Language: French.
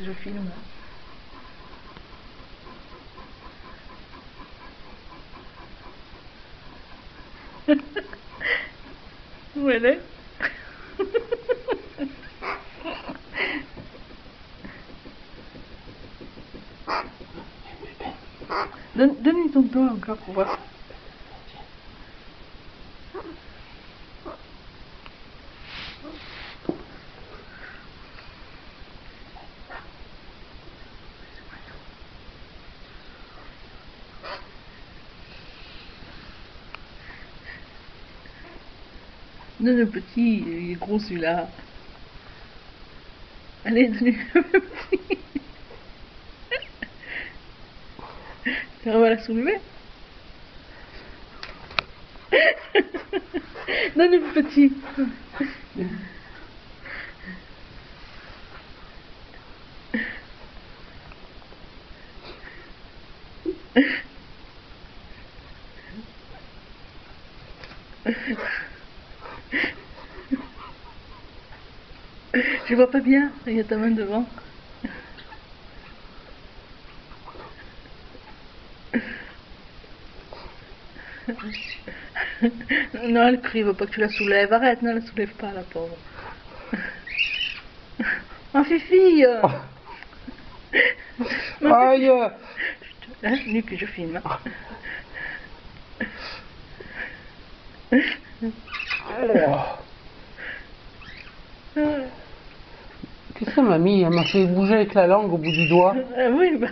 Je filme. Où elle est? Donne-lui ton doigt encore pour voir. Donne le petit, il est gros celui-là. Allez, donne-lui le petit. On va la soulever. Donne le petit. Je vois pas bien, il y a ta main devant. Non, elle crie, il veut pas que tu la soulèves. Arrête, ne la soulève pas, la pauvre. Ma fille. Aïe. Hein, nu que je filme. Qu'est-ce que mamie? Elle m'a fait bouger avec la langue au bout du doigt. Oui, bah.